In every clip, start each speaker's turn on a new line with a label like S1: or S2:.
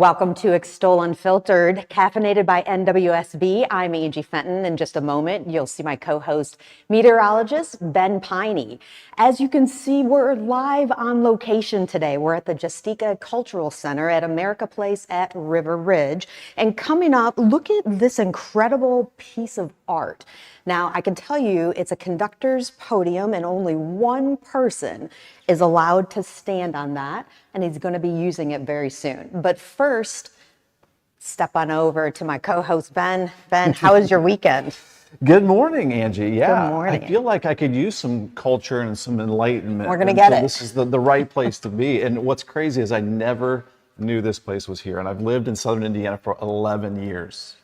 S1: Welcome to Extol Unfiltered, caffeinated by NWSB. I'm Angie Fenton. In just a moment, you'll see my co-host, meteorologist Ben Piney. As you can see, we're live on location today. We're at the Justeka Cultural Center at America Place at River Ridge. And coming up, look at this incredible piece of art. Now, I can tell you it's a conductor's podium and only one person is allowed to stand on that, and he's going to be using it very soon. But first, step on over to my co-host, Ben. Ben, how was your weekend?
S2: Good morning, Angie. Yeah,
S1: Good morning.
S2: I feel like I could use some culture and some enlightenment.
S1: We're going to get it.
S2: This is the right place to be. And what's crazy is I never knew this place was here, and I've lived in Southern Indiana for 11 years.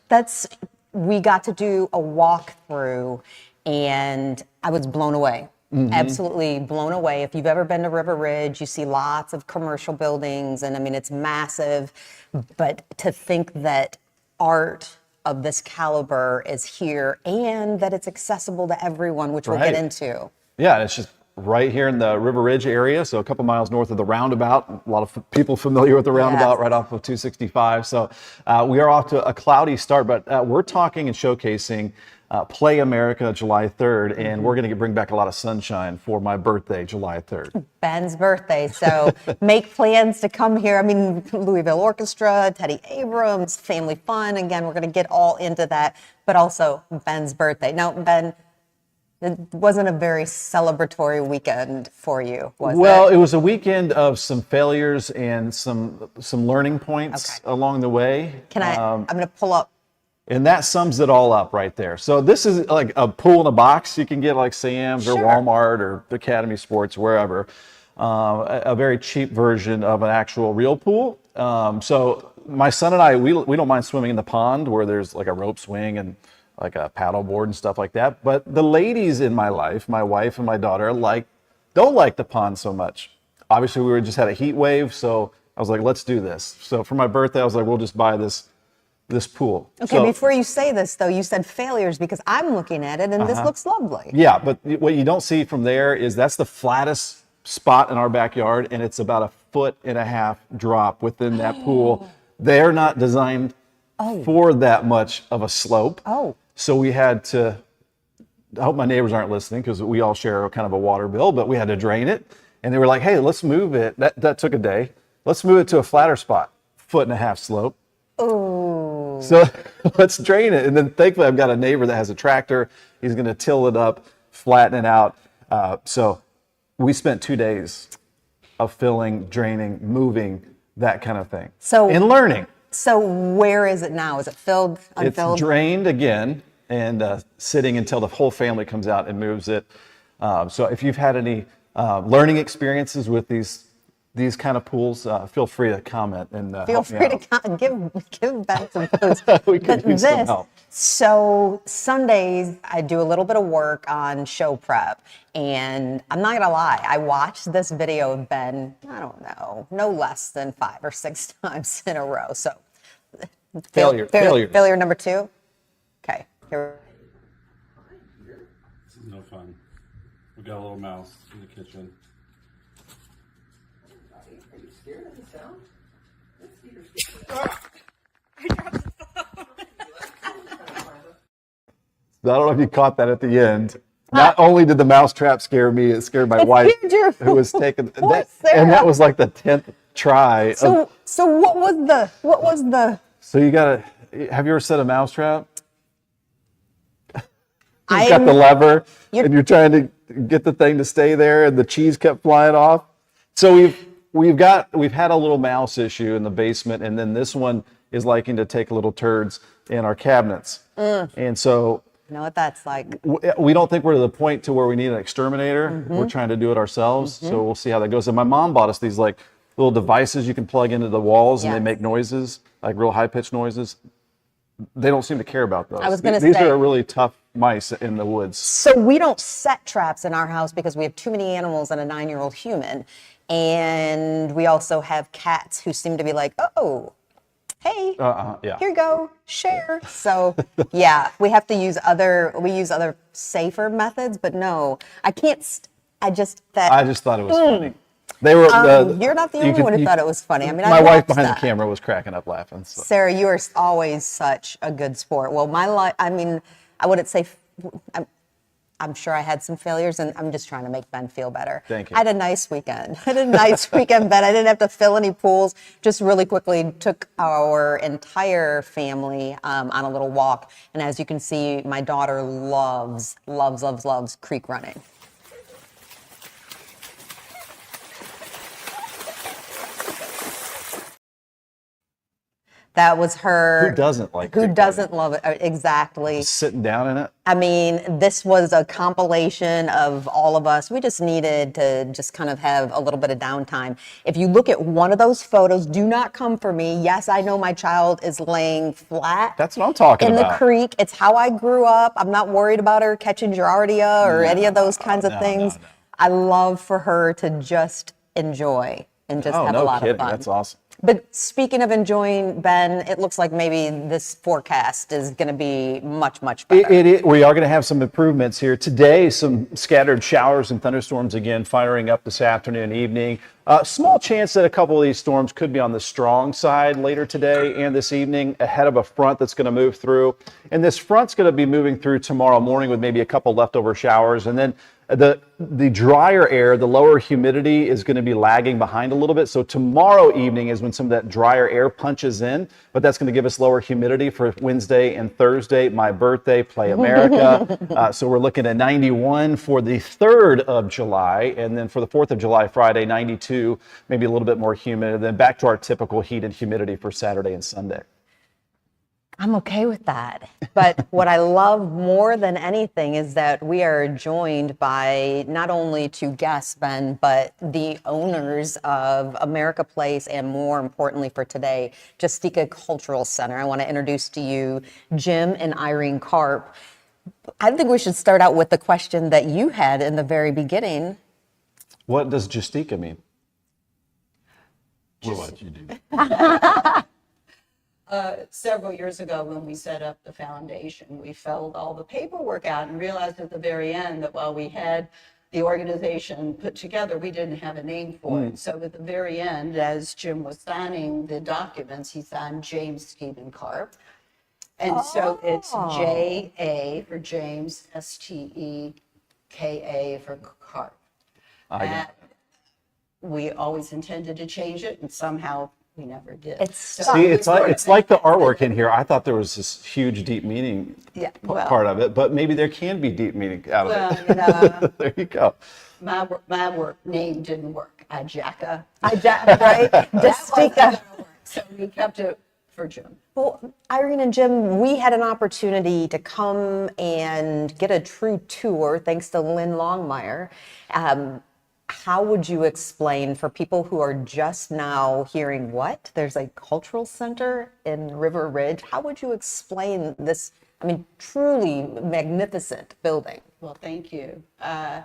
S1: We got to do a walkthrough, and I was blown away. Mm-hmm. Absolutely blown away. If you've ever been to River Ridge, you see lots of commercial buildings, and I mean, it's massive. But to think that art of this caliber is here and that it's accessible to everyone, which we'll get into.
S2: Yeah, it's just right here in the River Ridge area, so a couple miles north of the roundabout. A lot of people familiar with the roundabout, right off of 265. So we are off to a cloudy start, but we're talking and showcasing Play America July 3rd, and we're going to bring back a lot of sunshine for my birthday, July 3rd.
S1: Ben's birthday, so make plans to come here. I mean, Louisville Orchestra, Teddy Abrams, family fun. Again, we're going to get all into that, but also Ben's birthday. Now, Ben, it wasn't a very celebratory weekend for you, was it?
S2: Well, it was a weekend of some failures and some learning points along the way.
S1: I'm going to pull up.
S2: And that sums it all up right there. So this is like a pool in a box you can get like Sam's or Walmart or Academy Sports, wherever. A very cheap version of an actual real pool. So my son and I, we don't mind swimming in the pond where there's like a rope swing and like a paddle board and stuff like that. But the ladies in my life, my wife and my daughter, don't like the pond so much. Obviously, we just had a heat wave, so I was like, let's do this. So for my birthday, I was like, we'll just buy this pool.
S1: Okay, so, before you say this, though, you said failures because I'm looking at it and this looks lovely.
S2: Yeah, but what you don't see from there is that's the flattest spot in our backyard, and it's about 1.5 foot drop within that pool. They're not designed for that much of a slope. So we had to, I hope my neighbors aren't listening because we all share kind of a water bill, but we had to drain it. And they were like, hey, let's move it. That took a day. Let's move it to a flatter spot, 1.5 foot slope. So let's drain it. And then thankfully I've got a neighbor that has a tractor. He's going to till it up, flatten it out. So we spent 2 days of filling, draining, moving, that kind of thing. And learning.
S1: So where is it now? Is it filled, unfilled?
S2: It's drained again and sitting until the whole family comes out and moves it. So if you've had any learning experiences with these kind of pools, feel free to comment and
S1: feel free to give Ben some clues.
S2: We could use some help.
S1: So Sundays, I do a little bit of work on show prep, and I'm not gonna lie, I watched this video of Ben, I don't know, no less than 5 or 6 times in a row. So failure number 2. Okay, here.
S3: This is no fun. We got a little mouse in the kitchen.
S4: Are you scared of the sound?
S2: I don't know if you caught that at the end. Not only did the mousetrap scare me, it scared my wife, who was taking that, and that was like the 10th try.
S1: So what was the?
S2: So you gotta. Have you ever set a mousetrap? You've got the lever, and you're trying to get the thing to stay there, and the cheese kept flying off. So we've had a little mouse issue in the basement, and then this one is liking to take little turds in our cabinets, and so.
S1: You know what that's like.
S2: We don't think we're to the point to where we need an exterminator. We're trying to do it ourselves, so we'll see how that goes. And my mom bought us these like little devices you can plug into the walls, and they make noises, like real high-pitched noises. They don't seem to care about those.
S1: I was going to say.
S2: These are really tough mice in the woods.
S1: So we don't set traps in our house because we have too many animals and a 9-year-old human. And we also have cats who seem to be like, oh, hey, here you go, share. So yeah, we have to use other safer methods, but no, I can't. I just thought
S2: it was funny. They were.
S5: You're not the
S2: you
S5: only
S2: could-
S5: one who
S2: you-
S5: thought it was funny. I mean,
S2: my
S5: I
S2: wife
S5: watched
S2: behind
S5: that.
S2: the camera was cracking up laughing. So.
S5: Sarah, you are always such a good sport. Well, my life, I mean, I wouldn't say, I'm sure I had some failures, and I'm just trying to make Ben feel better.
S2: Thank you.
S5: I had a nice weekend. I had a nice weekend, Ben. I didn't have to fill any pools. Just really quickly took our entire family on a little walk. And as you can see, my daughter loves creek running. That was her.
S2: Who doesn't like
S5: Who
S2: creek
S5: doesn't love it? Exactly.
S2: Just sitting down in it.
S5: I mean, this was a compilation of all of us. We just needed to just kind of have a little bit of downtime. If you look at one of those photos, do not come for me. Yes, I know my child is laying flat.
S2: That's what I'm talking
S5: in
S2: about.
S5: the creek. It's how I grew up. I'm not worried about her catching Giardia or any of those kinds of things.
S2: No.
S5: I love for her to just enjoy and just have a lot of fun.
S2: That's awesome.
S5: But speaking of enjoying, Ben, it looks like maybe this forecast is going to be much better.
S2: We are going to have some improvements here today. Some scattered showers and thunderstorms again firing up this afternoon, evening. Small chance that a couple of these storms could be on the strong side later today and this evening ahead of a front that's going to move through. And this front's going to be moving through tomorrow morning with maybe a couple leftover showers. And then the drier air, the lower humidity is going to be lagging behind a little bit. So tomorrow evening is when some of that drier air punches in, but that's going to give us lower humidity for Wednesday and Thursday, my birthday, Play America. So we're looking at 91 for the 3rd of July. And then for the 4th of July, Friday, 92, maybe a little bit more humid. And then back to our typical heat and humidity for Saturday and Sunday.
S5: I'm okay with that. But what I love more than anything is that we are joined by not only two guests, Ben, but the owners of America Place and more importantly for today, Justeka Cultural Center. I want to introduce to you Jim and Irene Karp. I think we should start out with the question that you had in the very beginning.
S2: What does Justeka mean?
S3: We'll let you do.
S6: Several years ago when we set up the foundation, we filled all the paperwork out and realized at the very end that while we had the organization put together, we didn't have a name for it. So at the very end, as Jim was signing the documents, he signed James Stephen Karp. And so it's J-A for James, S-T-E-K-A for Karp. And we always intended to change it, and somehow we never did.
S2: See, it's like the artwork in here. I thought there was this huge, deep meaning part of it, but maybe there can be deep meaning out of it.
S6: You know,
S2: There you go.
S6: my work name didn't work. Ijaka.
S5: Right? Justeka.
S6: So we kept it for Jim.
S5: Well, Irene and Jim, we had an opportunity to come and get a true tour thanks to Lynn Longmire. How would you explain for people who are just now hearing what? There's a cultural center in River Ridge. How would you explain this, I mean, truly magnificent building?
S6: Well, thank you. I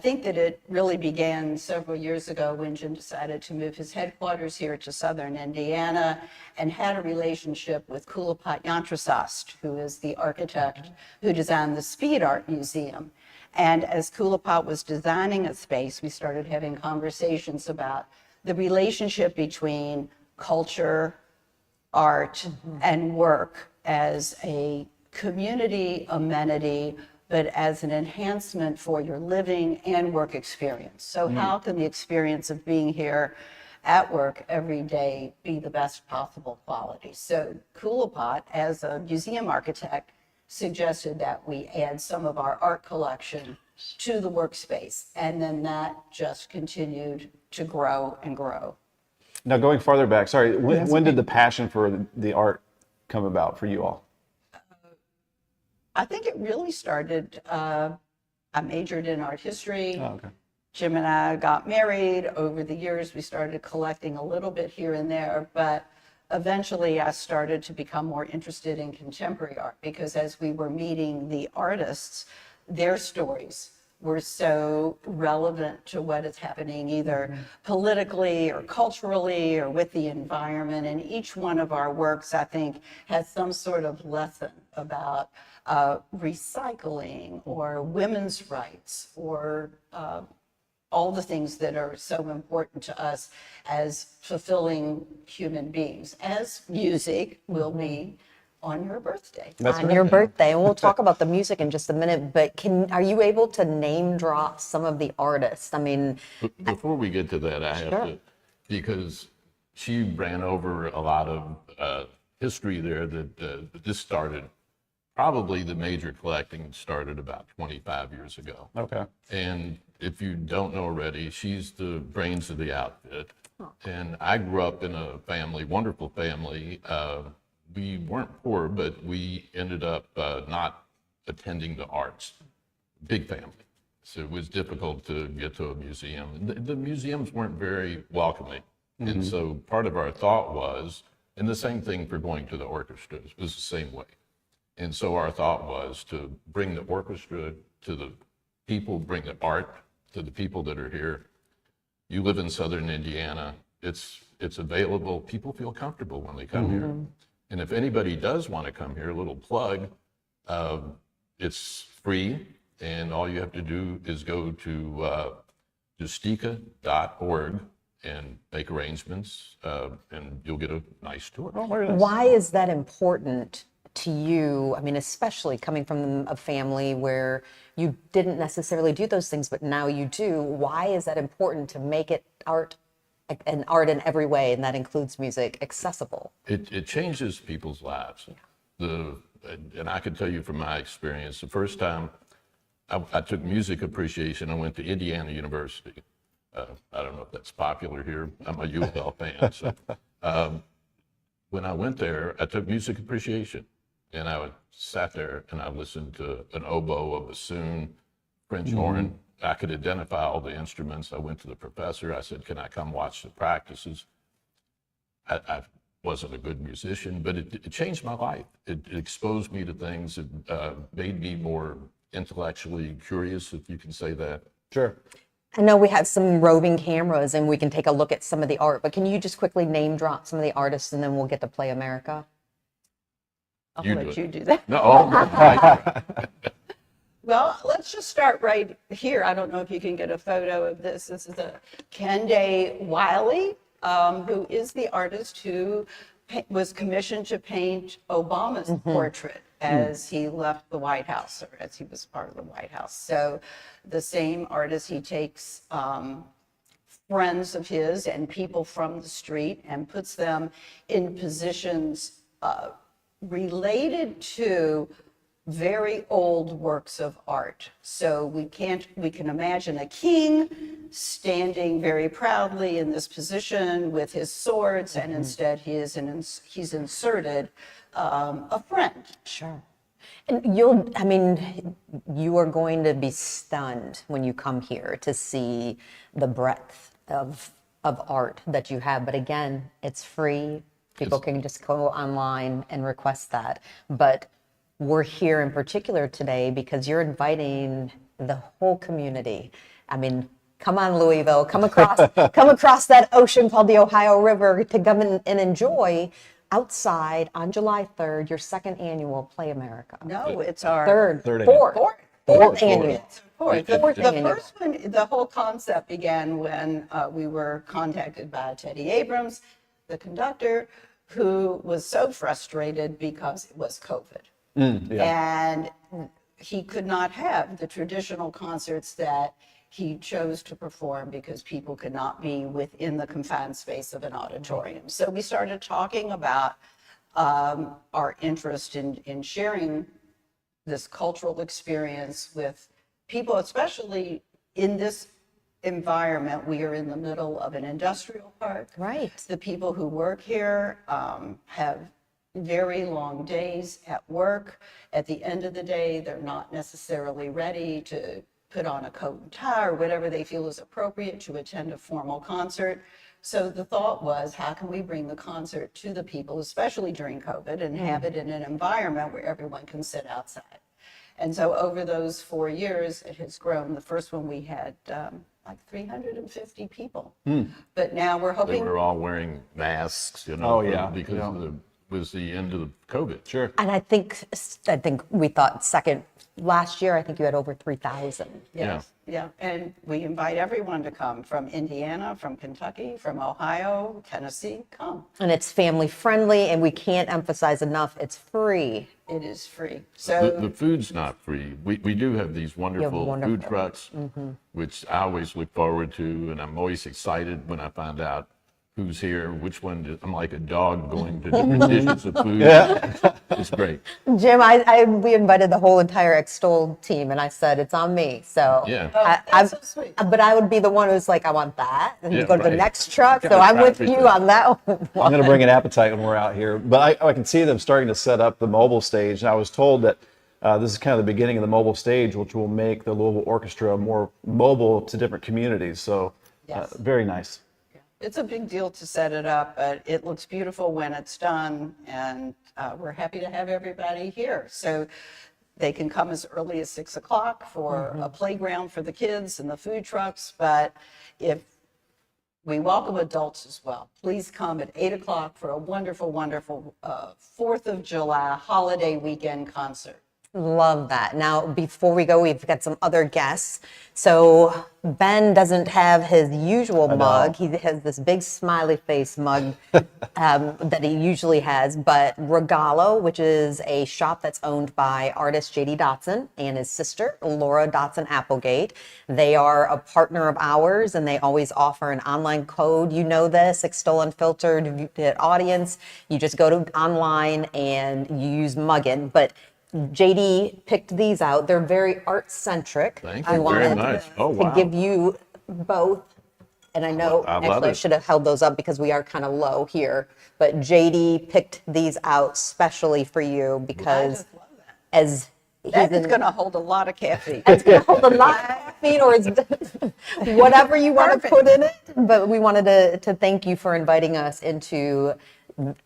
S6: think that it really began several years ago when Jim decided to move his headquarters here to southern Indiana and had a relationship with Kulipat Yantrasast, who is the architect who designed the Speed Art Museum. And as Kulipat was designing a space, we started having conversations about the relationship between culture, art, and work as a community amenity, but as an enhancement for your living and work experience. So how can the experience of being here at work every day be the best possible quality? So Kulipat, as a museum architect, suggested that we add some of our art collection to the workspace. And then that just continued to grow and grow.
S2: Now, going farther back, sorry, when did the passion for the art come about for you all?
S6: I think it really started, I majored in art history.
S2: Oh, okay.
S6: Jim and I got married. Over the years, we started collecting a little bit here and there, but eventually I started to become more interested in contemporary art because as we were meeting the artists, their stories were so relevant to what is happening either politically or culturally or with the environment. And each one of our works, I think, has some sort of lesson about recycling or women's rights or all the things that are so important to us as fulfilling human beings, as music will be on your birthday.
S5: On your birthday, and we'll talk about the music in just a minute, but are you able to name drop some of the artists? I mean,
S7: Before we get to that, I have
S5: Sure.
S7: to, because she ran over a lot of history there that this started, probably the major collecting started about 25 years ago.
S2: Okay.
S7: And if you don't know already, she's the brains of the outfit. And I grew up in a family, wonderful family. We weren't poor, but we ended up not attending the arts. Big family. So it was difficult to get to a museum. The museums weren't very welcoming. And so part of our thought was, and the same thing for going to the orchestras, was the same way. And so our thought was to bring the orchestra to the people, bring the art to the people that are here. You live in Southern Indiana. It's available. People feel comfortable when they come here. And if anybody does want to come here, a little plug, it's free. And all you have to do is go to justeka.org and make arrangements, and you'll get a nice tour.
S5: why is that important to you? I mean, especially coming from a family where you didn't necessarily do those things, but now you do. Why is that important to make it art in every way, and that includes music, accessible?
S7: It changes people's lives. And I can tell you from my experience, the first time I took music appreciation, I went to Indiana University. I don't know if that's popular here. I'm a U of L fan. So, when I went there, I took music appreciation, and I sat there and I listened to an oboe, a bassoon, French horn. I could identify all the instruments. I went to the professor. I said, "Can I come watch the practices?" I wasn't a good musician, but it changed my life. It exposed me to things. It made me more intellectually curious, if you can say that.
S2: Sure.
S5: I know we have some roving cameras and we can take a look at some of the art, but can you just quickly name drop some of the artists and then we'll get to Play America?
S6: I'll
S7: You
S6: let
S7: do it.
S6: you do that.
S7: No, right.
S6: Well, let's just start right here. I don't know if you can get a photo of this. This is a Kende Wiley, who is the artist who was commissioned to paint Obama's portrait as he left the White House, or as he was part of the White House. So the same artist, he takes friends of his and people from the street and puts them in positions related to very old works of art. So we can imagine a king standing very proudly in this position with his swords, and instead he's inserted a friend.
S5: Sure. And you are going to be stunned when you come here to see the breadth of art that you have. But again, it's free. People can just go online and request that. But we're here in particular today because you're inviting the whole community. I mean, come on, Louisville, come across that ocean called the Ohio River to come and enjoy outside on July 3rd, your second annual Play America.
S6: No, it's our
S5: Fourth annual.
S6: Fourth.
S5: Fourth
S6: The
S5: annual.
S6: first one, the whole concept began when we were contacted by Teddy Abrams, the conductor, who was so frustrated because it was COVID. And he could not have the traditional concerts that he chose to perform because people could not be within the confined space of an auditorium. So we started talking about our interest in sharing this cultural experience with people, especially in this environment. We are in the middle of an industrial park.
S5: Right.
S6: The people who work here have very long days at work. At the end of the day, they're not necessarily ready to put on a coat and tie or whatever they feel is appropriate to attend a formal concert. So the thought was, how can we bring the concert to the people, especially during COVID, and have it in an environment where everyone can sit outside? And so over those 4 years, it has grown. The first one we had like 350 people. But now we're
S7: They
S6: hoping.
S7: were all wearing masks,
S2: Oh, yeah.
S7: because of the was the end of the COVID.
S2: Sure.
S5: And I think we thought second last year. I think you had over 3,000.
S6: Yes, yeah, and we invite everyone to come from Indiana, from Kentucky, from Ohio, Tennessee, come.
S5: And it's family friendly, and we can't emphasize enough, it's free.
S6: It is free.
S7: The
S6: So
S7: food's not free. We do have these wonderful
S5: wonderful.
S7: food trucks, which I always look forward to, and I'm always excited when I find out who's here, which one. I'm like a dog going to different dishes of food. It's great.
S5: Jim, we invited the whole entire Extol team, and I said it's on me. So
S7: Yeah.
S6: that's so sweet.
S5: But I would be the one who's like, I want that, and you
S7: Yeah,
S5: go to the
S7: right.
S5: next truck. So
S7: Gotta
S5: I'm with
S7: try
S5: you
S7: everything.
S5: on that one.
S2: I'm going to bring an appetite when we're out here. But I can see them starting to set up the mobile stage. And I was told that this is kind of the beginning of the mobile stage, which will make the Louisville Orchestra more mobile to different communities. So
S6: Yes.
S2: very nice.
S6: It's a big deal to set it up, but it looks beautiful when it's done, and we're happy to have everybody here. So they can come as early as 6 o'clock for a playground for the kids and the food trucks, but if we welcome adults as well. Please come at 8 o'clock for a wonderful, wonderful 4th of July holiday weekend concert.
S5: Love that. Now, before we go, we've got some other guests. So Ben doesn't have his usual mug. He has this big smiley face mug that he usually has. But Regalo, which is a shop that's owned by artist J.D. Dotson and his sister, Laura Dotson Applegate. They are a partner of ours, and they always offer an online code. You know this, Extol Unfiltered audience. You just go to online and you use Muggin. But JD picked these out. They're very art-centric.
S7: Thank
S5: I
S7: you very
S5: wanted
S7: much.
S5: to
S7: Oh, wow.
S5: give you both. And I know,
S7: I love
S5: actually, I
S7: it.
S5: should have held those up because we are kind of low here. But JD picked these out specially for you because
S6: just love that.
S5: as
S6: That is going to hold a lot of caffeine.
S5: it's going to hold a lot of caffeine, or it's whatever you want to put in it. But we wanted to thank you for inviting us into,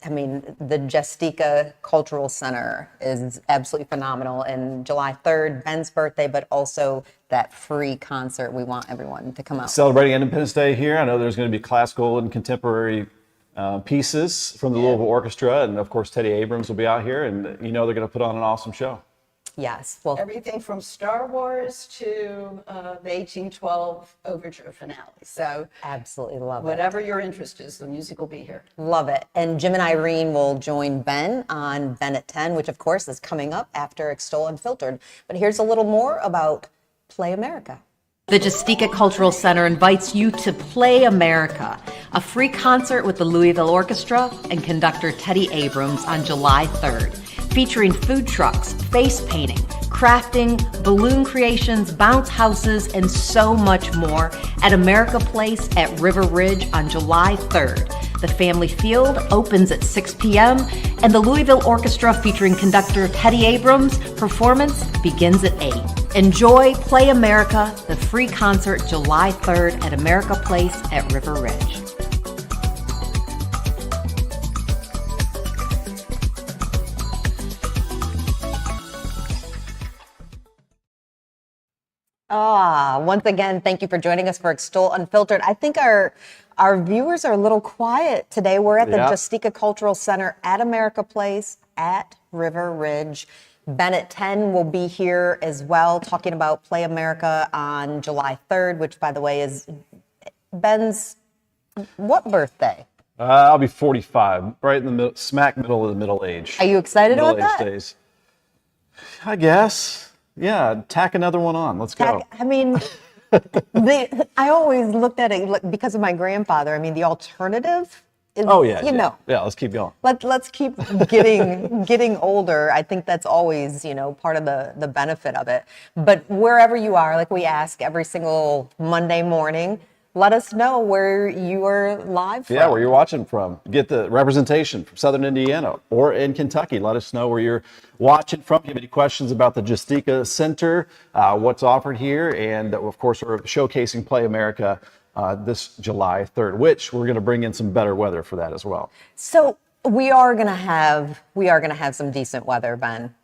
S5: I mean, the Justeka Cultural Center is absolutely phenomenal. And July 3rd, Ben's birthday, but also that free concert. We want everyone to come out.
S2: Celebrating Independence Day here. I know there's going to be classical and contemporary pieces from the Louisville Orchestra. And of course, Teddy Abrams will be out here. And you know they're going to put on an awesome show.
S5: Yes. Well,
S6: Everything from Star Wars to the 1812 Overture finale. So
S5: absolutely love it.
S6: whatever your interest is, the music will be here.
S5: Love it. And Jim and Irene will join Ben on Ben at 10, which of course is coming up after Extol Unfiltered. But here's a little more about Play America. The Justeka Cultural Center invites you to Play America, a free concert with the Louisville Orchestra and conductor Teddy Abrams on July 3rd, featuring food trucks, face painting, crafting, balloon creations, bounce houses, and so much more at America Place at River Ridge on July 3rd. The Family Field opens at 6 p.m. and the Louisville Orchestra featuring conductor Teddy Abrams performance begins at 8. Enjoy Play America, the free concert July 3rd at America Place at River Ridge. Once again, thank you for joining us for Extol Unfiltered. I think our viewers are a little quiet today. We're at the
S2: Yeah.
S5: Justeka Cultural Center at America Place at River Ridge. Ben at 10 will be here as well, talking about Play America on July 3rd, which, by the way, is Ben's what birthday?
S2: I'll be 45, right in the middle, smack middle of the middle age.
S5: Are you excited about
S2: Middle-aged
S5: that?
S2: days. I guess. Yeah, tack another one on. Let's go.
S5: I mean, I always looked at it like, because of my grandfather. I mean, the alternative is,
S2: Oh yeah.
S5: you know.
S2: Yeah, let's keep going.
S5: Let's keep getting older. I think that's always, part of the benefit of it. But wherever you are, like we ask every single Monday morning, let us know where you are live from.
S2: Yeah, where you're watching from. Get the representation from Southern Indiana or in Kentucky. Let us know where you're watching from. If you have any questions about the Justeka Center, what's offered here, and of course, we're showcasing Play America this July 3rd, which we're going to bring in some better weather for that as well.
S5: So we are gonna have some decent weather, Ben.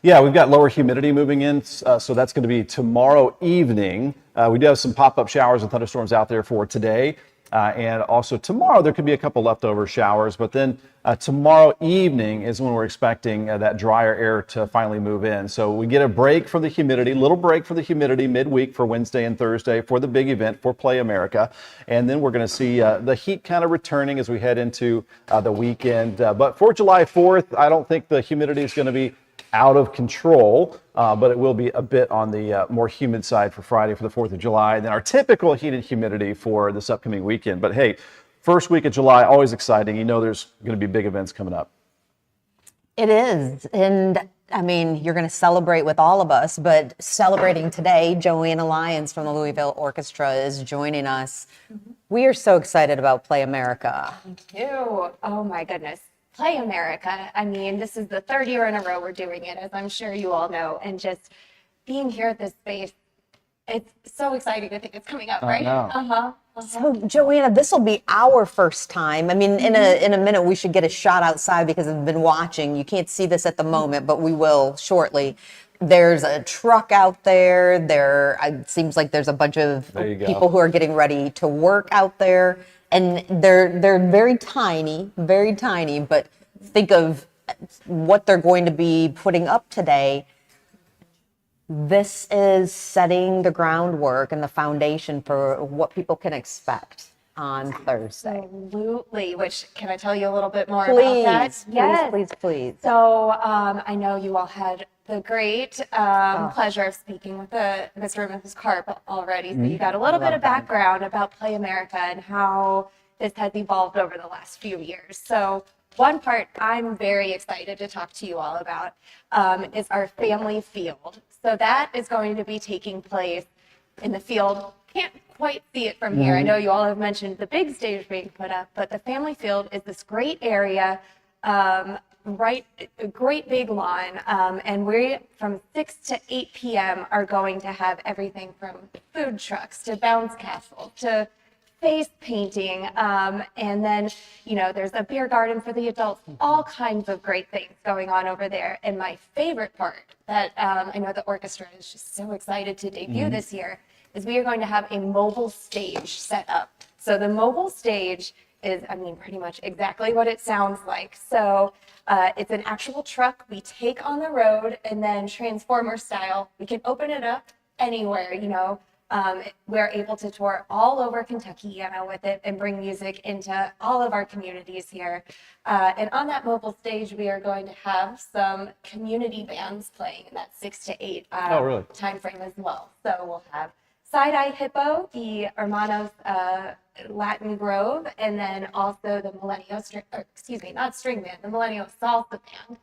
S2: Yeah, we've got lower humidity moving in, so that's going to be tomorrow evening. We do have some pop-up showers and thunderstorms out there for today. And also tomorrow, there could be a couple leftover showers, but then tomorrow evening is when we're expecting that drier air to finally move in. So we get a break from the humidity, little break from the humidity midweek for Wednesday and Thursday for the big event for Play America. And then we're going to see the heat kind of returning as we head into the weekend. But for July 4th, I don't think the humidity is going to be out of control, but it will be a bit on the more humid side for Friday for the 4th of July, and then our typical heat and humidity for this upcoming weekend. But hey, first week of July, always exciting. You know there's going to be big events coming up.
S5: It is. And I mean, you're going to celebrate with all of us, but celebrating today, Joanna Lyons from the Louisville Orchestra is joining us. We are so excited about Play America.
S8: Thank you. Oh my goodness. Play America. I mean, this is the third year in a row we're doing it, as I'm sure you all know. And just being here at this space, it's so exciting to think it's coming up, right?
S2: know.
S5: So, Joanna, this will be our first time. I mean, in a minute, we should get a shot outside because I've been watching. You can't see this at the moment, but we will shortly. There's a truck out there. It seems like there's a bunch of
S2: There you go.
S5: people who are getting ready to work out there. And they're very tiny, but think of what they're going to be putting up today. This is setting the groundwork and the foundation for what people can expect on Thursday.
S8: Absolutely. Which, can I tell you a little bit more
S5: Please,
S8: about that? Yes.
S5: please.
S8: So I know you all had the great pleasure of speaking with Mr. and Mrs. Karp already. So you got a little bit of background about Play America and how this has evolved over the last few years. So one part I'm very excited to talk to you all about is our family field. So that is going to be taking place in the field. Can't quite see it from here. I know you all have mentioned the big stage being put up, but the family field is this great area, right, a great big lawn, and we from 6 to 8 p.m. are going to have everything from food trucks to bounce castles to face painting, and then, you know, there's a beer garden for the adults, all kinds of great things going on over there. And my favorite part that I know the orchestra is just so excited to debut this year is we are going to have a mobile stage set up. So the mobile stage is, I mean, pretty much exactly what it sounds like. So it's an actual truck we take on the road, and then Transformer style, we can open it up anywhere, you know. We're able to tour all over Kentucky, with it and bring music into all of our communities here. And on that mobile stage, we are going to have some community bands playing in that 6 to 8
S2: really?
S8: time frame as well. So we'll have Side Eye Hippo, the Hermanos Latin Grove, and then also the Millennial the Millennial Salsa Band.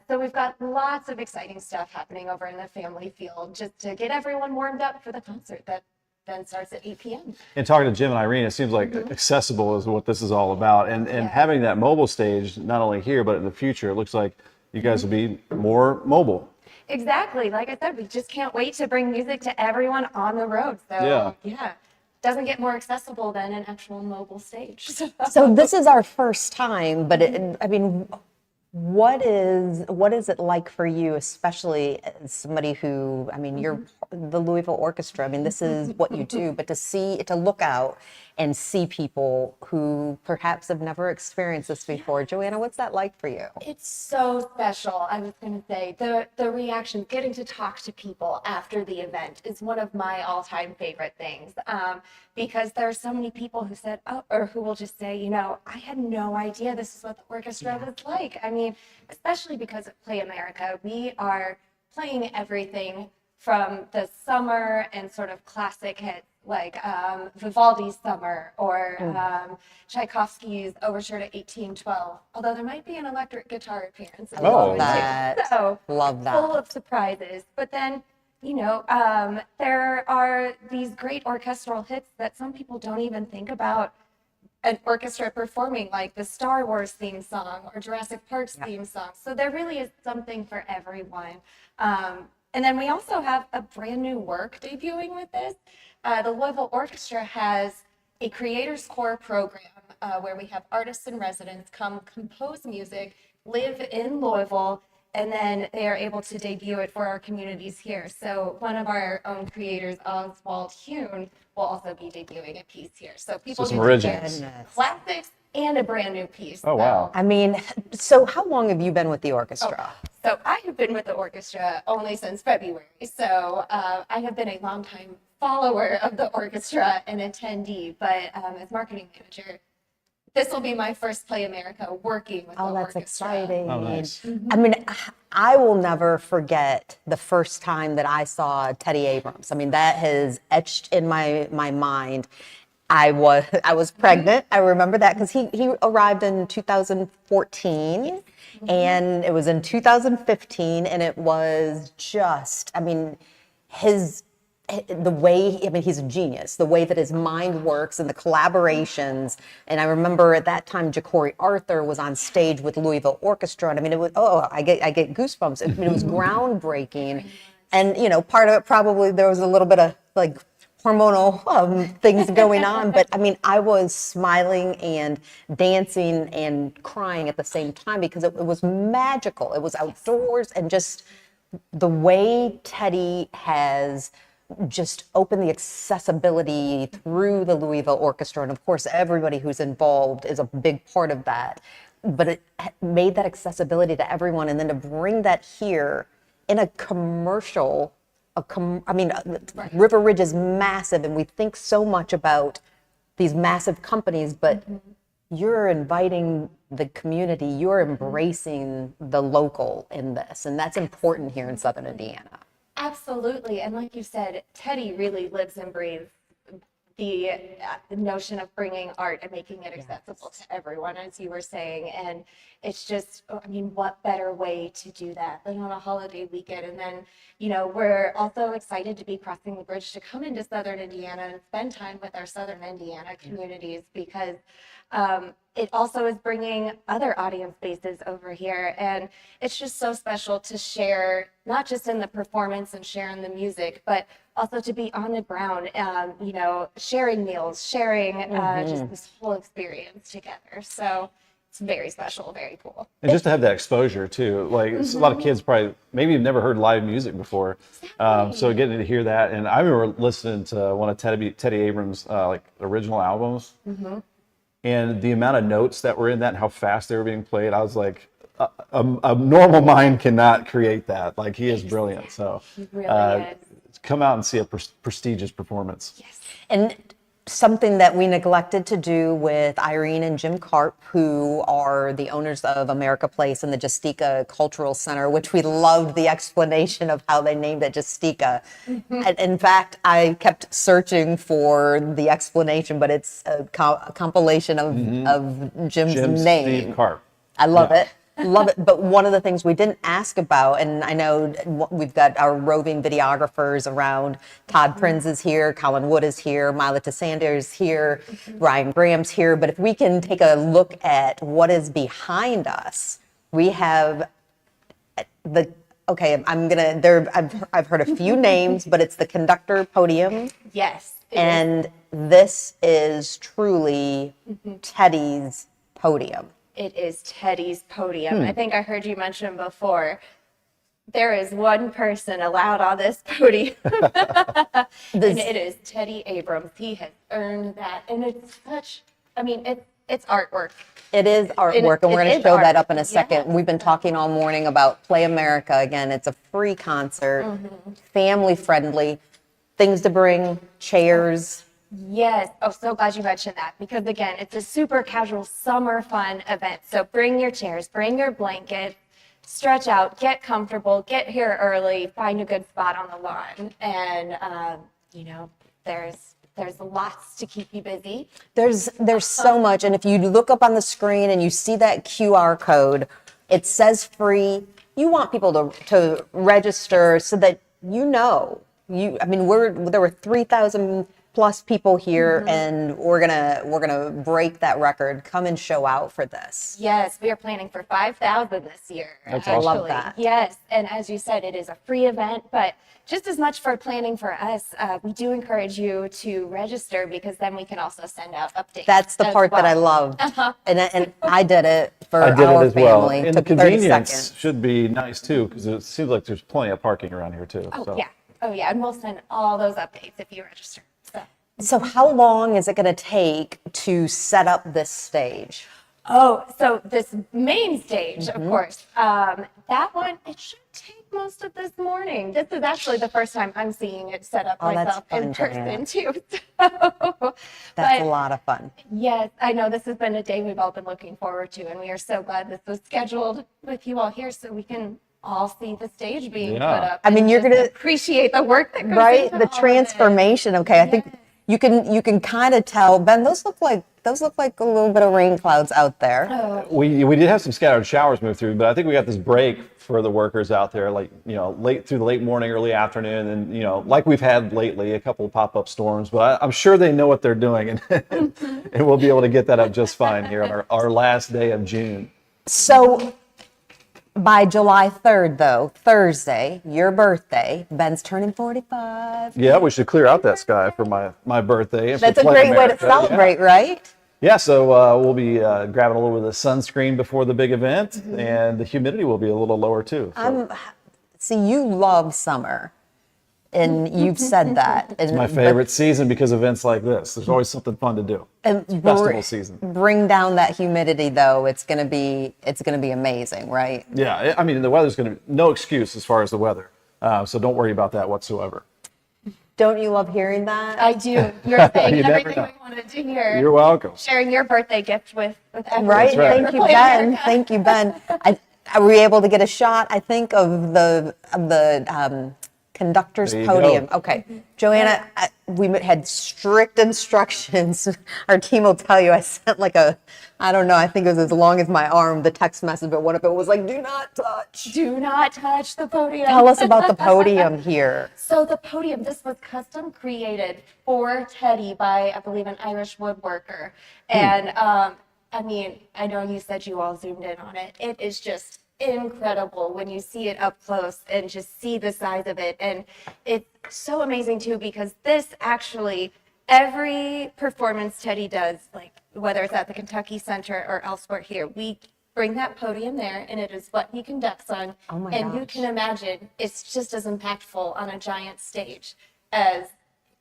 S8: So we've got lots of exciting stuff happening over in the family field just to get everyone warmed up for the concert that then starts at 8 p.m.
S2: And talking to Jim and Irene, it seems like accessible is what this is all about. And having that mobile stage, not only here, but in the future, it looks like you guys will be more mobile.
S8: Exactly. Like I said, we just can't wait to bring music to everyone on the road. So yeah. Doesn't get more accessible than an actual mobile stage.
S5: So this is our first time, but I mean, what is it like for you, especially as somebody who, I mean, you're the Louisville Orchestra. I mean, this is what you do, but to look out and see people who perhaps have never experienced this before. Joanna, what's that like for you?
S8: It's so special. I was going to say the reaction, getting to talk to people after the event is one of my all-time favorite things, because there are so many people who said, or who will just say, you know, I had no idea this is what the orchestra was like. I mean, especially because at Play America, we are playing everything from the summer and sort of classic hits like Vivaldi's Summer or Tchaikovsky's Overture to 1812, although there might be an electric guitar appearance.
S5: Love that.
S8: So
S5: Love that.
S8: full of surprises. But then, you know, there are these great orchestral hits that some people don't even think about an orchestra performing, like the Star Wars theme song or Jurassic Park's theme song. So there really is something for everyone. And then we also have a brand new work debuting with this. The Louisville Orchestra has a Creators Corps program where we have artists in residence come compose music, live in Louisville, and then they are able to debut it for our communities here. So one of our own creators, Oswald Hune, will also be debuting a piece here. So people
S2: some
S8: get to hear
S2: originals.
S8: classics and a brand new piece.
S2: Oh, wow.
S5: I mean, so how long have you been with the orchestra?
S8: So I have been with the orchestra only since February. So I have been a longtime follower of the orchestra and attendee, but as marketing manager, this will be my first Play America working with the
S5: Oh, that's
S8: orchestra.
S5: exciting.
S2: Oh, nice.
S5: I mean, I will never forget the first time that I saw Teddy Abrams. I mean, that has etched in my mind. I was pregnant. I remember that because he arrived in 2014, and it was in 2015, and it was just, I mean, the way, I mean, he's a genius, the way that his mind works and the collaborations. And I remember at that time, Ja'Cory Arthur was on stage with Louisville Orchestra. And I mean, it was, I get goosebumps. I mean, it was groundbreaking. And, you know, part of it probably there was a little bit of like hormonal things going on. But I mean, I was smiling and dancing and crying at the same time because it was magical. It was outdoors, and just the way Teddy has just opened the accessibility through the Louisville Orchestra. And of course, everybody who's involved is a big part of that. But it made that accessibility to everyone. And then to bring that here in a commercial, River Ridge is massive, and we think so much about these massive companies, but you're inviting the community, you're embracing the local in this, and that's important here in Southern Indiana.
S8: Absolutely. And like you said, Teddy really lives and breathes the notion of bringing art and making it accessible to everyone, as you were saying. And it's just, I mean, what better way to do that than on a holiday weekend? And then, you know, we're also excited to be crossing the bridge to come into Southern Indiana and spend time with our Southern Indiana communities, because it also is bringing other audience bases over here. And it's just so special to share, not just in the performance and share in the music, but also to be on the ground, you know, sharing meals, sharing just this whole experience together. So it's very special, very cool.
S2: And just to have that exposure too, like a lot of kids probably maybe have never heard live music before, so getting to hear that. And I remember listening to one of Teddy Abrams' like original albums, and the amount of notes that were in that and how fast they were being played. I was like, a normal mind cannot create that. Like, he is brilliant. So
S8: He really is.
S2: come out and see a prestigious performance.
S8: Yes.
S5: And something that we neglected to do with Irene and Jim Karp, who are the owners of America Place and the Justeka Cultural Center, which we loved the explanation of how they named it Justeka. And in fact, I kept searching for the explanation, but it's a compilation of Jim's name.
S2: Steve Karp.
S5: I love it. Love it. But one of the things we didn't ask about, and I know we've got our roving videographers around. Todd Prinz is here, Colin Wood is here, Mila Tassander is here, Ryan Graham's here. But if we can take a look at what is behind us, we have I've heard a few names, but it's the conductor podium.
S8: Yes. it is.
S5: And this is truly Teddy's podium.
S8: It is Teddy's podium. I think I heard you mention before, there is one person allowed on this podium. And it is Teddy Abrams. He has earned that. And it's such, I mean, it's artwork.
S5: It is artwork, and we're
S8: it
S5: going to
S8: is
S5: show that
S8: art.
S5: up in a second.
S8: Yes.
S5: We've been talking all morning about Play America. Again, it's a free concert, family friendly, things to bring, chairs.
S8: Yes. Oh, so glad you mentioned that, because again, it's a super casual summer fun event. So bring your chairs, bring your blanket, stretch out, get comfortable, get here early, find a good spot on the lawn. And, you know, there's lots to keep you busy.
S5: There's so much, and if you look up on the screen and you see that QR code, it says free. You want people to register so that you know. There were 3,000 plus people here, and we're gonna break that record. Come and show out for this.
S8: Yes, we are planning for 5,000 this year.
S2: That's
S8: actually.
S2: awesome.
S5: Love that.
S8: Yes, and as you said, it is a free event, but just as much for planning for us, we do encourage you to register because then we can also send out updates.
S5: That's the
S8: as
S5: part that I
S8: well.
S5: loved, and I did it for
S2: I did
S5: our
S2: it as well.
S5: family.
S2: And the
S5: Took 30
S2: convenience
S5: seconds.
S2: should be nice too, because it seems like there's plenty of parking around here too.
S8: Oh,
S2: so.
S8: yeah. Oh, yeah. And we'll send all those updates if you register.
S5: So how long is it going to take to set up this stage?
S8: Oh, so this main stage, of course, that one, it should take most of this morning. This is actually the first time I'm seeing it set up
S5: Oh, that's
S8: myself
S5: fun,
S8: in person
S5: Joanna.
S8: too.
S5: That's a
S8: But
S5: lot of fun.
S8: yes, I know this has been a day we've all been looking forward to, and we are so glad this was scheduled with you all here so we can all see the stage being
S2: Yeah.
S8: put up.
S5: I mean,
S8: and
S5: you're
S8: just
S5: gonna-
S8: appreciate the work that goes
S5: Right,
S8: into
S5: the
S8: all of it.
S5: transformation. Okay, I think you can kind of tell. Ben, those look like a little bit of rain clouds out there.
S2: We did have some scattered showers move through, but I think we got this break for the workers out there, like, late through the late morning, early afternoon, and like we've had lately, a couple of pop-up storms. But I'm sure they know what they're doing, and and we'll be able to get that up just fine here on our last day of June.
S5: So by July 3rd, though, Thursday, your birthday, Ben's turning 45.
S2: Yeah, we should clear out that sky for my birthday. And for
S5: That's a
S2: Play
S5: great way to
S2: America.
S5: celebrate, right?
S2: Yeah, so we'll be grabbing a little bit of sunscreen before the big event, and the humidity will be a little lower too. So.
S5: See, you love summer, and you've said that.
S2: It's my favorite season because of events like this. There's always something fun to do.
S5: And
S2: Festival season.
S5: Bring down that humidity, though. It's gonna be amazing, right?
S2: Yeah, I mean, the weather's going to no excuse as far as the weather. So don't worry about that whatsoever.
S5: Don't you love hearing that?
S8: I do. You're saying
S2: You never
S8: everything
S2: know.
S8: we wanted to hear.
S2: You're welcome.
S8: Sharing your birthday gift with everyone.
S5: Right?
S2: right.
S5: Thank you, Ben. Thank you, Ben. Were we able to get a shot, I think, of the conductor's
S2: There you
S5: podium?
S2: go.
S5: Okay. Joanna, we had strict instructions. Our team will tell you I sent I don't know, I think it was as long as my arm, the text message, but one of it was like, do not touch.
S8: Do not touch the podium.
S5: Tell us about the podium here.
S8: So the podium, this was custom created for Teddy by, I believe, an Irish woodworker. And I mean, I know you said you all zoomed in on it. It is just incredible when you see it up close and just see the size of it. And it's so amazing too, because this actually, every performance Teddy does, like whether it's at the Kentucky Center or elsewhere here, we bring that podium there and it is what he conducts on.
S5: Oh my
S8: and you
S5: gosh.
S8: can imagine it's just as impactful on a giant stage as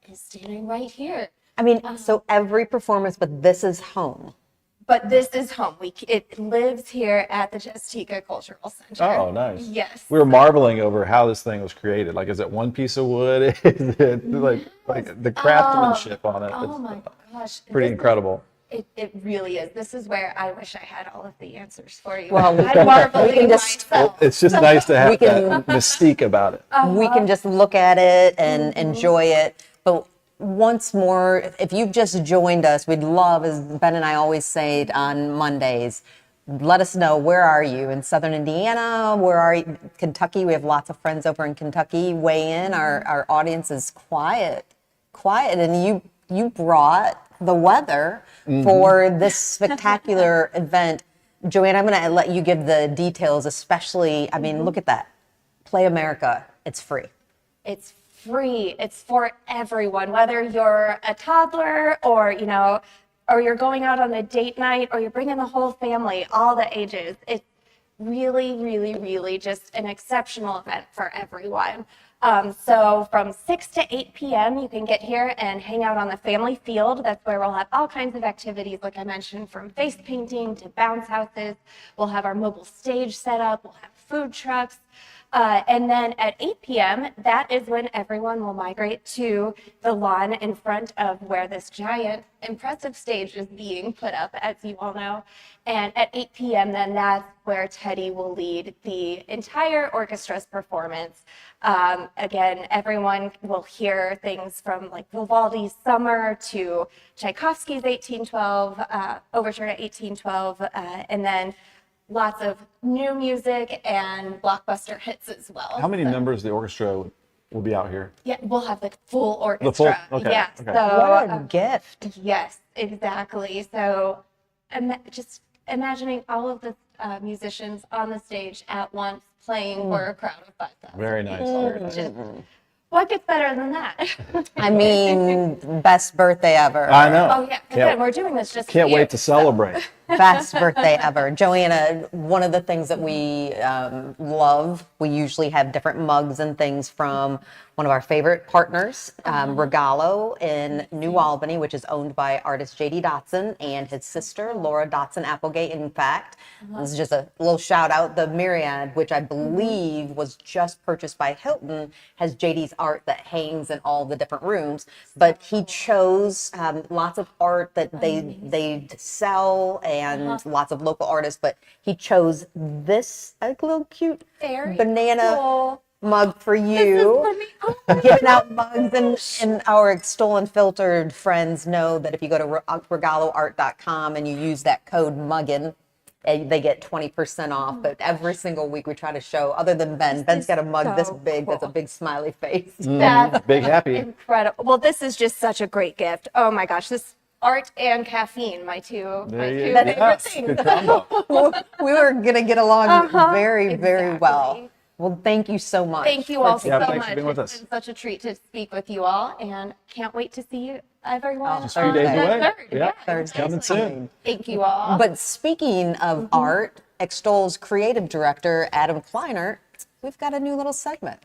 S8: he's standing right here.
S5: I mean, so every performance, but this is home.
S8: But this is home. It lives here at the Justeka Cultural Center.
S2: Oh, nice.
S8: Yes.
S2: We were marveling over how this thing was created. Like, is it one piece of wood? Is it like the craftsmanship on it?
S8: Oh
S2: It's
S8: my gosh.
S2: pretty
S8: This is-
S2: incredible.
S8: It really is. This is where I wish I had all of the answers for you.
S5: Well, we
S8: I'm
S5: can
S8: marveling
S5: just-
S8: myself.
S2: It's just nice to have
S5: We can-
S2: that mystique about it.
S5: We can just look at it and enjoy it. But once more, if you've just joined us, we'd love, as Ben and I always say on Mondays, let us know, where are you? In Southern Indiana? Where are you? Kentucky? We have lots of friends over in Kentucky. Weigh in. Our audience is quiet. And you brought the weather for this spectacular event. Joanne, I'm going to let you give the details, especially, I mean, look at that. Play America. It's free.
S8: It's free. It's for everyone, whether you're a toddler or you're going out on a date night or you're bringing the whole family, all the ages. It's really, really, really just an exceptional event for everyone. So from 6 to 8 p.m., you can get here and hang out on the family field. That's where we'll have all kinds of activities, like I mentioned, from face painting to bounce houses. We'll have our mobile stage set up. We'll have food trucks. And then at 8 p.m., that is when everyone will migrate to the lawn in front of where this giant, impressive stage is being put up, as you all know. And at 8 p.m., then that's where Teddy will lead the entire orchestra's performance. Again, everyone will hear things from like Vivaldi's Summer to Tchaikovsky's 1812, Overture to 1812, and then lots of new music and blockbuster hits as well.
S2: How many members of the orchestra will be out here.
S8: Yeah, we'll have the full orchestra.
S2: okay,
S8: Yeah.
S2: okay.
S8: So
S5: What a gift.
S8: yes, exactly. So just imagining all of the musicians on the stage at once playing for a crowd of 5,000.
S2: Very nice. Very nice.
S8: What gets better than that?
S5: I mean, best birthday ever.
S2: I know.
S8: Oh yeah, again, we're doing this just
S2: Can't
S8: for you,
S2: wait to celebrate.
S5: Best birthday ever. Joanna, one of the things that we love, we usually have different mugs and things from one of our favorite partners, Regalo in New Albany, which is owned by artist J.D. Dotson and his sister, Laura Dotson Applegate. In fact, this is just a little shout out. The Myriad, which I believe was just purchased by Hilton, has J.D.'s art that hangs in all the different rooms. But he chose lots of art that they sell and lots of local artists, but he chose this little cute
S8: Very
S5: banana
S8: cool.
S5: mug for
S8: This is
S5: you.
S8: for me. Oh,
S5: Giving out mugs, and our Extol Unfiltered friends know that if you go to regaloart.com and you use that code MUGGIN, they get 20% off. But every single week we try to show, other than Ben's got a mug this
S8: so
S5: big that's a
S8: cool.
S5: big smiley face.
S8: That's
S2: Big happy.
S8: incredible. Well, this is just such a great gift. Oh my gosh, this art and caffeine, my two favorite
S2: Yes,
S8: things.
S2: good combo.
S5: We were going to get along very, very well.
S8: Exactly.
S5: Well, thank you so much.
S8: Thank you all so
S2: Yeah,
S8: much.
S2: thanks for being with
S8: It's
S2: us.
S8: been such a treat to speak with you all, and can't wait to see you everyone
S2: Just a few days
S8: on the
S2: away.
S8: 3rd.
S2: Yeah,
S5: Thursday's
S2: coming soon.
S8: Thank you all.
S5: But speaking of art, Extol's creative director, Adam Kleiner, we've got a new little segment.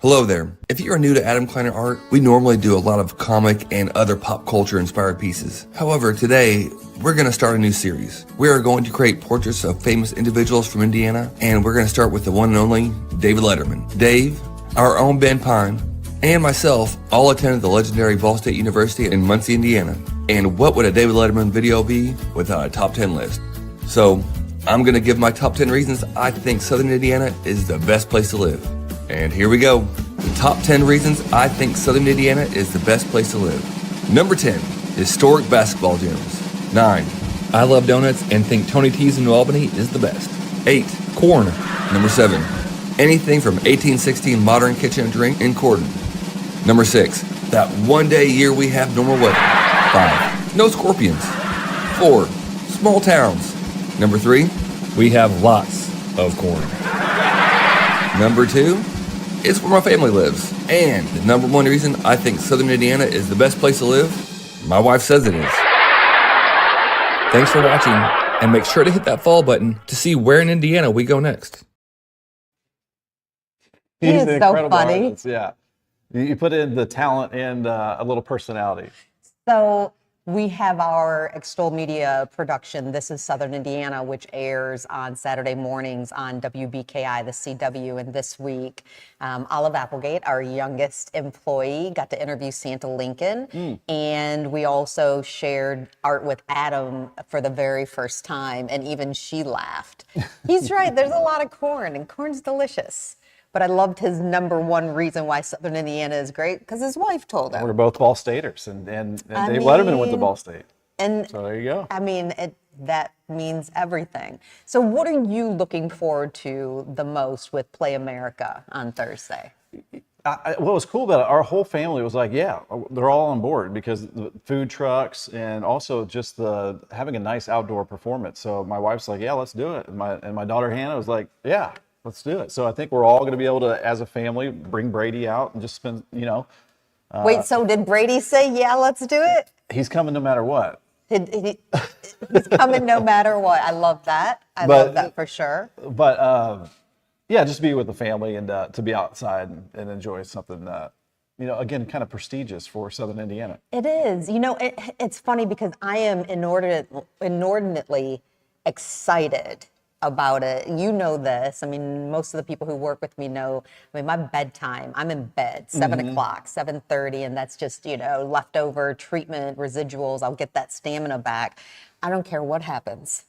S9: Hello there. If you are new to Adam Kleiner Art, we normally do a lot of comic and other pop culture inspired pieces. However, today, we're going to start a new series. We are going to create portraits of famous individuals from Indiana, and we're going to start with the one and only David Letterman. Dave, our own Ben Pine, and myself all attended the legendary Ball State University in Muncie, Indiana. And what would a David Letterman video be without a top 10 list? So, I'm going to give my top 10 reasons I think Southern Indiana is the best place to live. And here we go. The top 10 reasons I think Southern Indiana is the best place to live. Number 10, historic basketball gyms. 9, I love donuts and think Tony T's in New Albany is the best. 8, corn. Number 7, anything from 1816 modern kitchen and drink in Corden. Number 6, that one day a year we have normal weather. 5, no scorpions. 4, small towns. Number 3, we have lots of corn. Number 2, it's where my family lives. And the number 1 reason I think Southern Indiana is the best place to live, my wife says it is. Thanks for watching, and make sure to hit that follow button to see where in Indiana we go next.
S5: He
S2: He's
S5: is
S2: an
S5: so
S2: incredible
S5: funny.
S2: artist, yeah. You put in the talent and a little personality.
S5: So we have our Extol Media production, This is Southern Indiana, which airs on Saturday mornings on WBKI, the CW. And this week, Olive Applegate, our youngest employee, got to interview Santa Lincoln. And we also shared art with Adam for the very first time. And even she laughed. He's right. There's a lot of corn, and corn's delicious. But I loved his number 1 reason why Southern Indiana is great, because his wife told him.
S2: We're both Ball Staters, and
S5: I
S2: Dave Letterman went to
S5: mean,
S2: Ball State.
S5: And
S2: So there you go.
S5: I mean, that means everything. So what are you looking forward to the most with Play America on Thursday?
S2: What was cool about it, our whole family was like, yeah, they're all on board, because the food trucks and also just having a nice outdoor performance. So my wife's like, yeah, let's do it. And my daughter Hannah was like, yeah, let's do it. So I think we're all going to be able to, as a family, bring Brady out and just spend,
S5: Wait, so did Brady say, yeah, let's do it?
S2: he's coming no matter what.
S5: He's coming no matter what. I love that. I love that for sure.
S2: But yeah, just be with the family and to be outside and enjoy something, again, kind of prestigious for Southern Indiana.
S5: It is. It's funny because I am inordinately excited about it. You know this. I mean, most of the people who work with me know, my bedtime, I'm in bed, 7 o'clock, 7:30, and that's just, leftover treatment, residuals. I'll get that stamina back. I don't care what happens.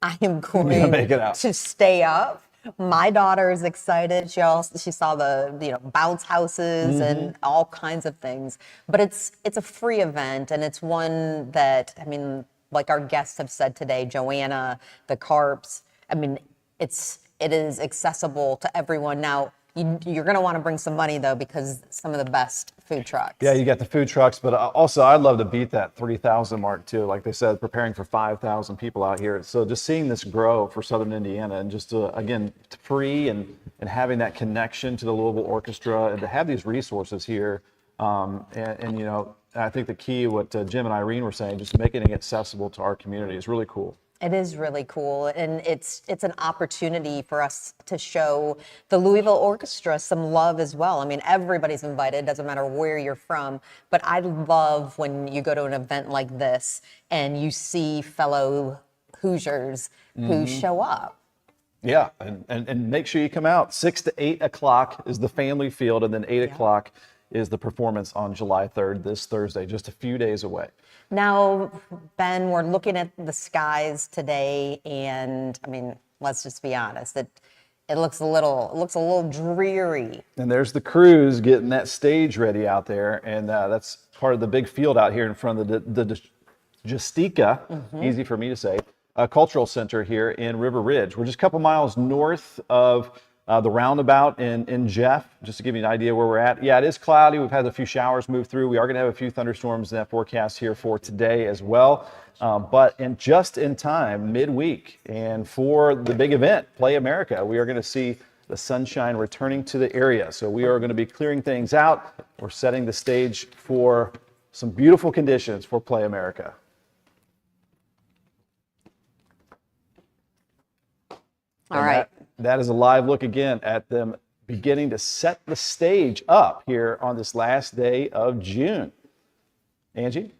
S5: I am going
S2: make it out.
S5: to stay up My daughter is excited. She saw the bounce houses and all kinds of things. But it's a free event, and it's one that, I mean, like our guests have said today, Joanna, the Carps. I mean, it is accessible to everyone. Now, you're going to want to bring some money though, because some of the best food trucks.
S2: Yeah, you got the food trucks, but also I'd love to beat that 3,000 mark too. Like they said, preparing for 5,000 people out here. So just seeing this grow for Southern Indiana, and just again, free and having that connection to the Louisville Orchestra, and to have these resources here. And I think the key, what Jim and Irene were saying, just making it accessible to our community is really cool.
S5: It is really cool, and it's an opportunity for us to show the Louisville Orchestra some love as well. I mean, everybody's invited, doesn't matter where you're from, but I love when you go to an event like this and you see fellow Hoosiers who show up.
S2: Yeah, and make sure you come out. 6 to 8 o'clock is the family field, and then 8 o'clock is the performance on July 3rd, this Thursday, just a few days away.
S5: Now, Ben, we're looking at the skies today, and I mean, let's just be honest, it looks a little dreary.
S2: And there's the crews getting that stage ready out there, and that's part of the big field out here in front of the Justeka, easy for me to say, Cultural Center here in River Ridge. We're just a couple miles north of the roundabout in Jeff, just to give you an idea where we're at. Yeah, it is cloudy. We've had a few showers move through. We are going to have a few thunderstorms in that forecast here for today as well. But just in time, midweek, and for the big event, Play America, we are going to see the sunshine returning to the area. So we are going to be clearing things out. We're setting the stage for some beautiful conditions for Play America.
S5: All right.
S2: That is a live look again at them beginning to set the stage up here on this last day of June. Angie?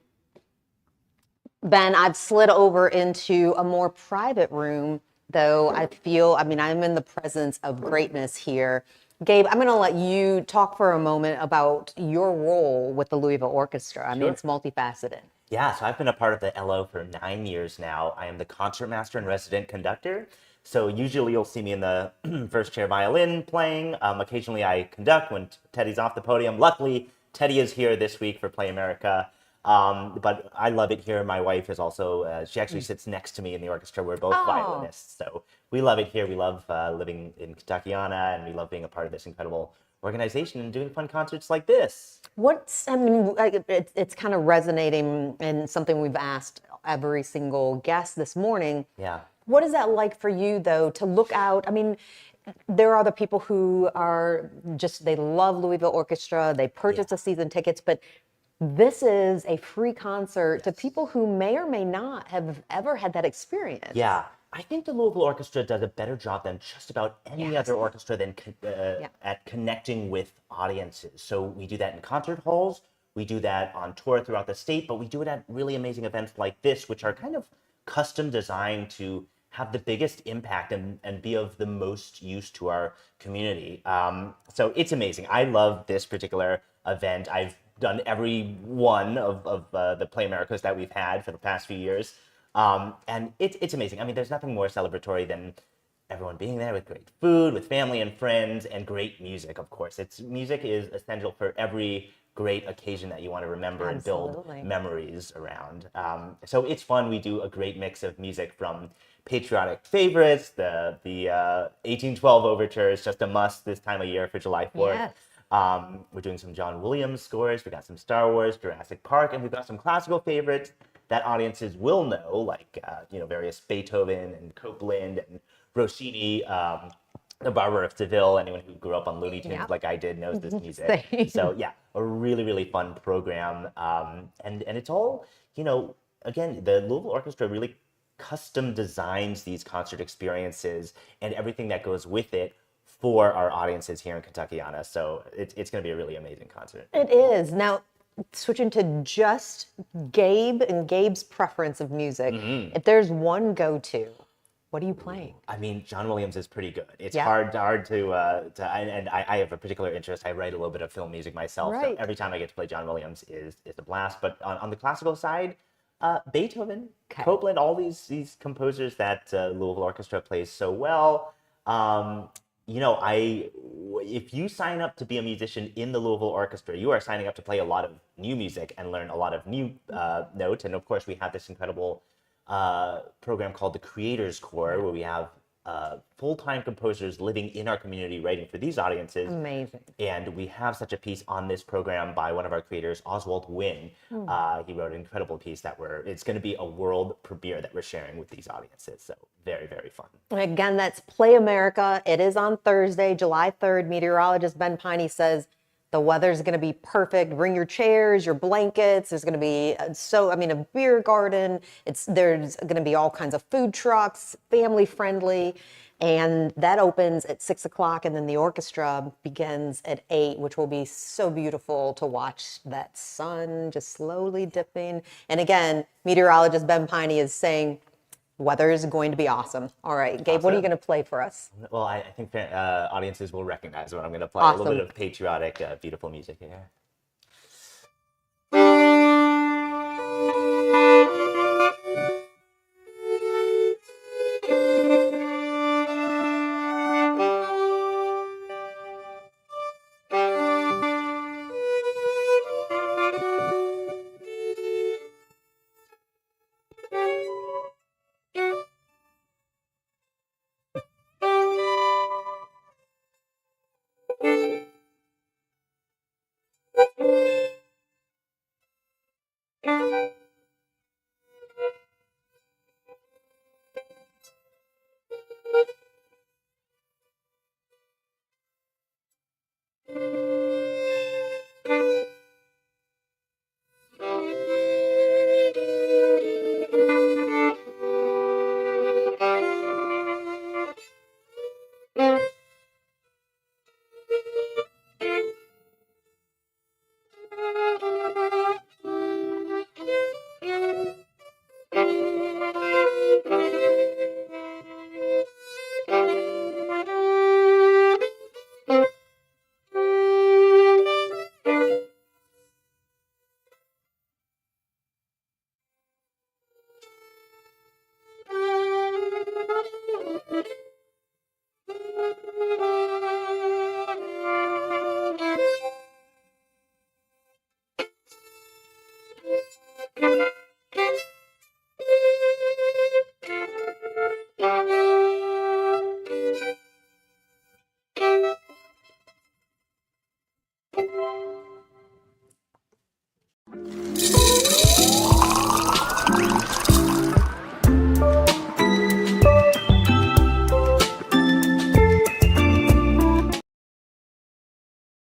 S5: Ben, I've slid over into a more private room, though I'm in the presence of greatness here. Gabe, I'm going to let you talk for a moment about your role with the Louisville Orchestra. I mean, it's multifaceted.
S10: Yeah, so I've been a part of the LO for 9 years now. I am the concertmaster and resident conductor. So usually you'll see me in the first chair violin playing. Occasionally I conduct when Teddy's off the podium. Luckily, Teddy is here this week for Play America. But I love it here. My wife is also, she actually sits next to me in the orchestra. We're both violinists. So we love it here. We love living in Kentuckiana, and we love being a part of this incredible organization and doing fun concerts like this.
S5: It's kind of resonating, and something we've asked every single guest this morning.
S10: Yeah.
S5: What is that like for you, though, to look out? I mean, there are the people who are they love Louisville Orchestra, they purchase the season tickets, but this is a free concert to people who may or may not have ever had that experience.
S10: Yeah. I think the Louisville Orchestra does a better job than just about any other orchestra at connecting with audiences. So we do that in concert halls, we do that on tour throughout the state, but we do it at really amazing events like this, which are kind of custom designed to have the biggest impact and be of the most use to our community. So it's amazing. I love this particular event. I've done every one of the Play Americas that we've had for the past few years. And it's amazing. I mean, there's nothing more celebratory than everyone being there with great food, with family and friends, and great music, of course. Music is essential for every great occasion that you want to remember and build memories around. So it's fun. We do a great mix of music from patriotic favorites, the 1812 overture is just a must this time of year for July 4th. Yes. We're doing some John Williams scores. We got some Star Wars, Jurassic Park, and we've got some classical favorites that audiences will know, like various Beethoven and Copland and Rossini, the Barber of Seville. Anyone who grew up on Looney Tunes like I did knows this music. So yeah, a really, really fun program. And it's all, again, the Louisville Orchestra really custom designs these concert experiences and everything that goes with it for our audiences here in Kentuckiana. So it's going to be a really amazing concert.
S5: It is. Now, switching to just Gabe and Gabe's preference of music, if there's one go-to, what are you playing?
S10: I mean, John Williams is pretty good. It's hard to and I have a particular interest. I write a little bit of film music myself, so every time I get to play John Williams is a blast. But on the classical side, Beethoven, Copland, all these composers that Louisville Orchestra plays so well. If you sign up to be a musician in the Louisville Orchestra, you are signing up to play a lot of new music and learn a lot of new notes. And of course, we have this incredible program called the Creators Corps, where we have full-time composers living in our community writing for these audiences.
S5: Amazing.
S10: And we have such a piece on this program by one of our creators, Oswald Wynn. He wrote an incredible piece it's going to be a world premiere that we're sharing with these audiences. So very, very fun.
S5: Again, that's Play America. It is on Thursday, July 3rd. Meteorologist Ben Piney says the weather's going to be perfect. Bring your chairs, your blankets. There's going to be a beer garden. There's going to be all kinds of food trucks, family friendly. And that opens at 6 o'clock, and then the orchestra begins at 8, which will be so beautiful to watch that sun just slowly dipping. And again, meteorologist Ben Piney is saying weather is going to be awesome. All right, Gabe, what are you going to play for us?
S10: Well, I think audiences will recognize what I'm going to play.
S5: Awesome.
S10: A little bit of patriotic, beautiful music here.